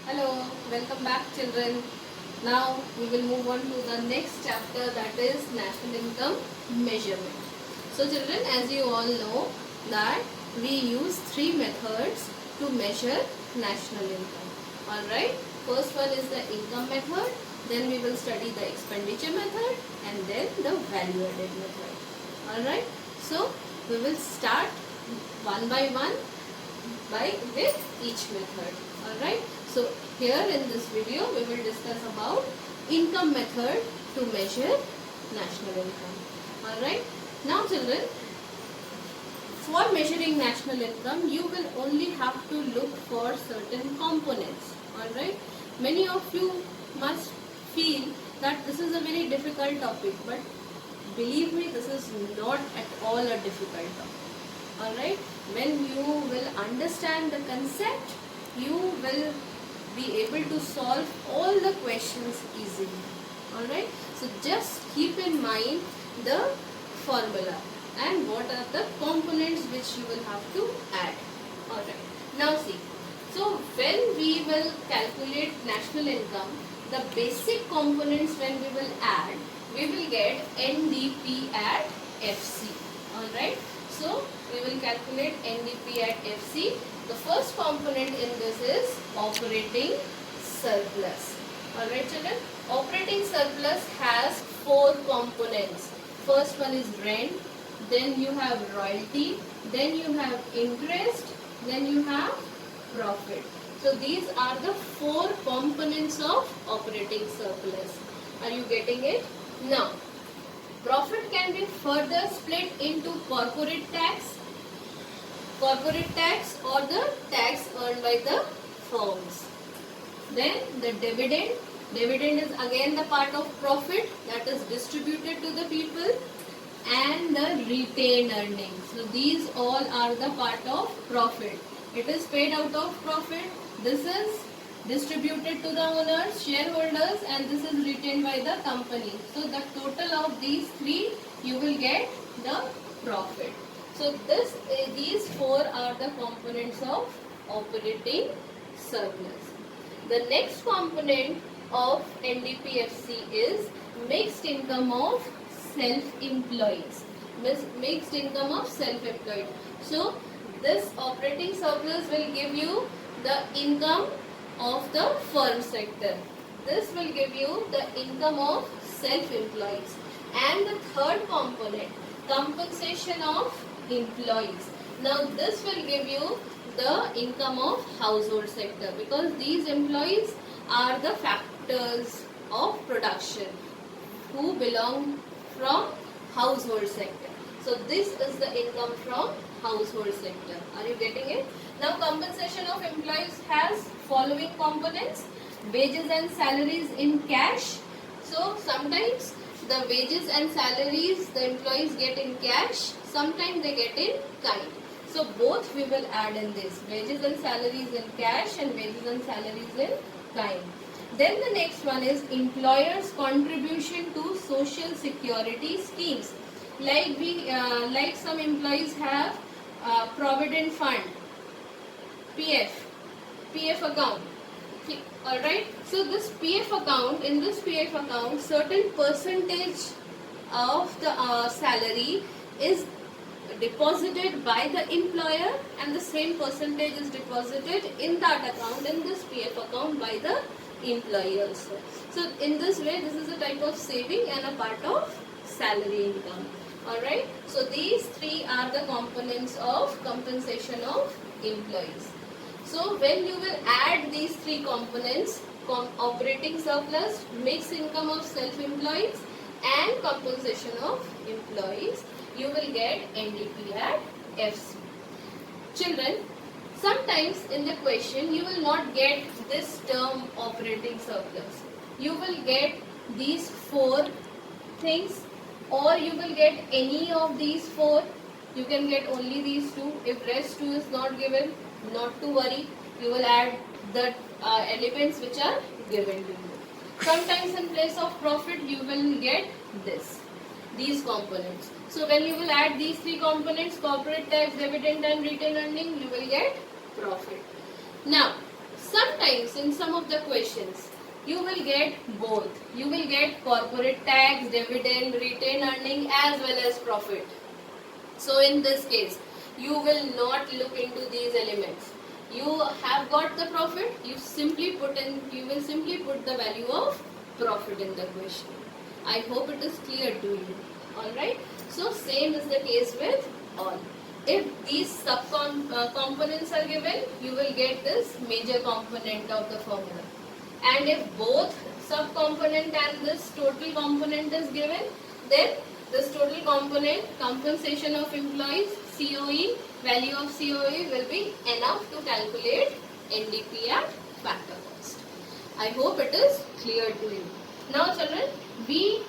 Hello, welcome back children. Now we will move on to the next chapter, that is national income measurement. So children, as you all know that we use three methods to measure national income. Alright, first one is the income method, then we will study the expenditure method and then the value added method. Alright, so we will start one by one with each method. Alright, so here in this video we will discuss about income method to measure national income. Alright, now children, for measuring national income you will only have to look for certain components. Alright, many of you must feel that this is a very difficult topic, but believe me, this is not at all a difficult topic. Alright, when you will understand the concept, you will be able to solve all the questions easily. Alright, so just keep in mind the formula and what are the components which you will have to add. Alright, now see, so when we will calculate national income, the basic components when we will add, we will get NDP at FC. Alright, so we will calculate NDP at FC. The first component in this is operating surplus. Alright children, operating surplus has four components. First one is rent, then you have royalty, then you have interest, then you have profit. So these are the four components of operating surplus. Are you getting it? Now, profit can be further split into corporate tax or the tax earned by the firms. Then the dividend is again the part of profit that is distributed to the people, and the retained earnings. So these all are the part of profit. It is paid out of profit. This is distributed to the owners, shareholders, and this is retained by the company. So the total of these three, you will get the profit. So these four are the components of operating surplus. The next component of NDPFC is mixed income of self-employees. Mixed income of self-employed. So this operating surplus will give you the income of the firm sector. This will give you the income of self-employees. And the third component, compensation of employees. Now this will give you the income of household sector, because these employees are the factors of production who belong from household sector. So this is the income from household sector. Are you getting it? Now compensation of employees has following components: wages and salaries in cash. So sometimes the wages and salaries the employees get in cash, sometimes they get in kind. So both we will add in this: wages and salaries in cash and wages and salaries in kind. Then the next one is employers' contribution to social security schemes. Like some employees have provident fund, PF account. Alright, so this PF account, in this PF account, certain percentage of the salary is deposited by the employer, and the same percentage is deposited in that account, in this PF account, by the employee also. So in this way, this is a type of saving and a part of salary income. Alright, so these three are the components of compensation of employees. So when you will add these three components, operating surplus, mixed income of self-employees, and compensation of employees, you will get NDP at FC. Children, sometimes in the question you will not get this term operating surplus. You will get these four things, or you will get any of these four. You can get only these two. If rest two is not given, not to worry, you will add the elements which are given to you. Sometimes in place of profit you will get these components. So when you will add these three components, corporate tax, dividend and retained earning, you will get profit. Now sometimes in some of the questions you will get both. You will get corporate tax, dividend, retained earning as well as profit. So in this case, you will not look into these elements. You have got the profit, you will simply put the value of profit in the question. I hope it is clear to you. Alright. So same is the case with all. If these components are given, you will get this major component of the formula. And if both sub-component and this total component is given, then this total component, compensation of employees, COE, value of COE will be enough to calculate NDP at factor cost. I hope it is clear to you. Now children, we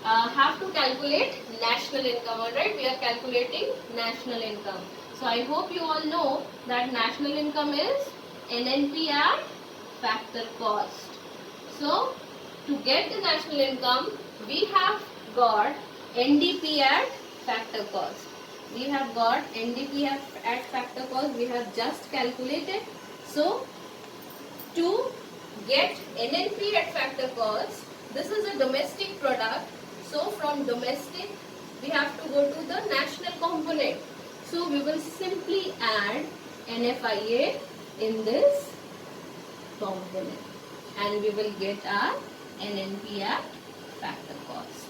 have to calculate national income, alright? We are calculating national income. So I hope you all know that national income is NNP at factor cost. So to get the national income, we have got NDP at factor cost. We have got NDP at factor cost. We have just calculated. So to get NNP at factor cost, this is a domestic product. So from domestic, we have to go to the national component. So we will simply add NFIA in this component and we will get our NNP at factor cost.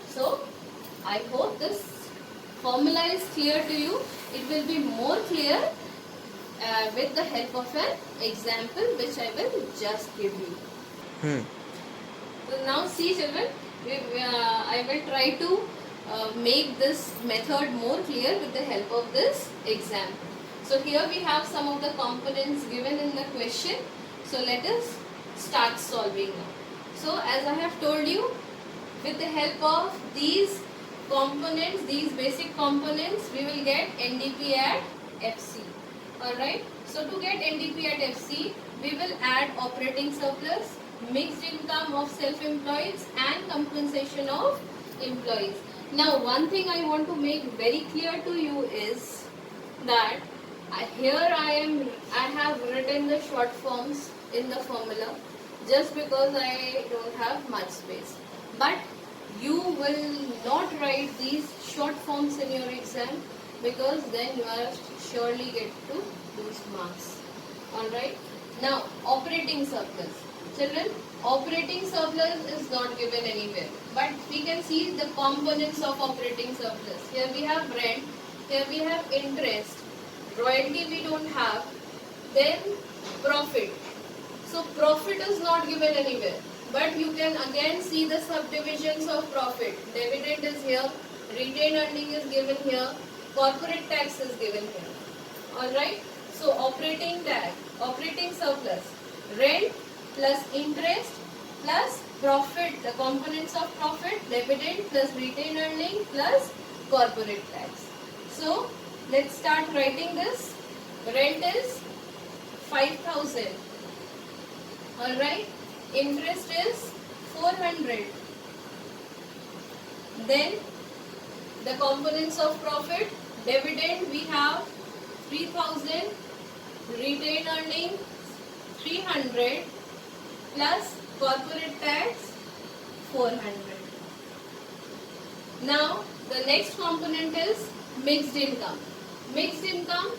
So I hope this formula is clear to you. It will be more clear with the help of an example which I will just give you. So now see children, I will try to make this method more clear with the help of this example. So here we have some of the components given in the question. So let us start solving now. So as I have told you, with the help of these components, these basic components, we will get NDP at FC. Alright. So to get NDP at FC, we will add operating surplus, mixed income of self-employed and compensation of employees. Now one thing I want to make very clear to you is that here I have written the short forms in the formula just because I don't have much space. But you will not write these short forms in your exam because then you are surely get to lose marks. Alright. Now operating surplus. Children, operating surplus is not given anywhere. But we can see the components of operating surplus. Here we have rent, here we have interest, royalty we don't have, then profit. So profit is not given anywhere. But you can again see the subdivisions of profit. Dividend is here, retained earning is given here, corporate tax is given here. Alright. So operating tax, operating surplus, rent plus interest plus profit, the components of profit, dividend plus retained earning plus corporate tax. So let's start writing this. Rent is 5,000. Alright. Interest is 400. Then the components of profit, dividend we have 3,000, retained earning 300 plus corporate tax 400. Now the next component is mixed income. Mixed income,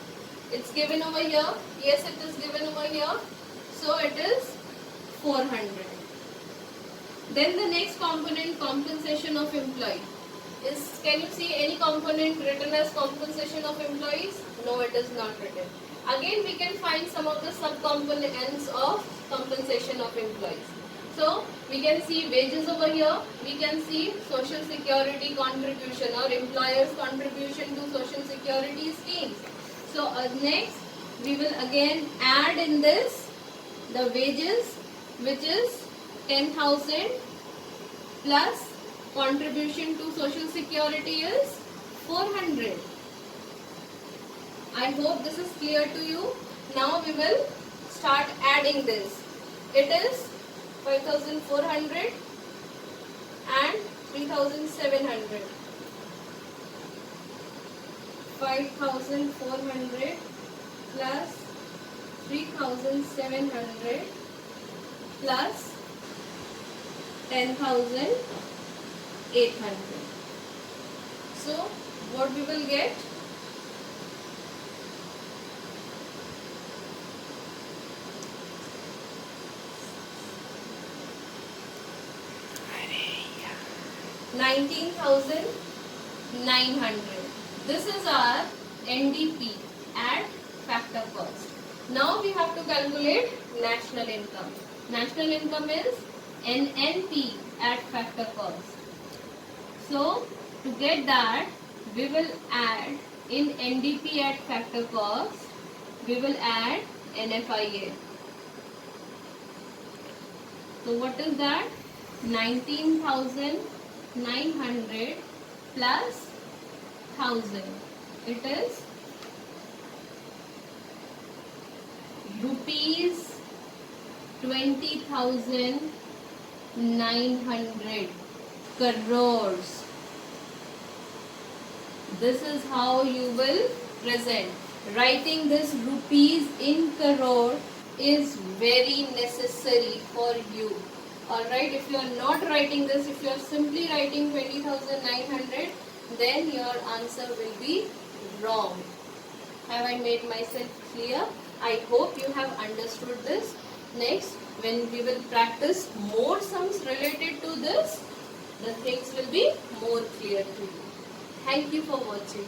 it's given over here. Yes, it is given over here. So it is 400. Then the next component, compensation of employee. Can you see any component written as compensation of employees? No, it is not written. Again, we can find some of the subcomponents of compensation of employees. So we can see wages over here. We can see social security contribution or employer's contribution to social security schemes. So next, we will again add in this the wages, which is 10,000 plus contribution to social security is 400. I hope this is clear to you. Now we will start adding this. It is 5,400 and 3,700. 5,400 plus 3,700 plus 10,800. So what we will get? $19,900. This is our NDP at factor cost. Now we have to calculate national income. National income is NNP at factor cost. So to get that, we will add in NDP at factor cost, we will add NFIA. So what is that? 19,900 plus 1000. It is rupees 20,900 crores. This is how you will present. Writing this rupees in crore is very necessary for you. Alright, if you are not writing this, if you are simply writing 20,900, then your answer will be wrong. Have I made myself clear? I hope you have understood this. Next, when we will practice more sums related to this, the things will be more clear to you. Thank you for watching.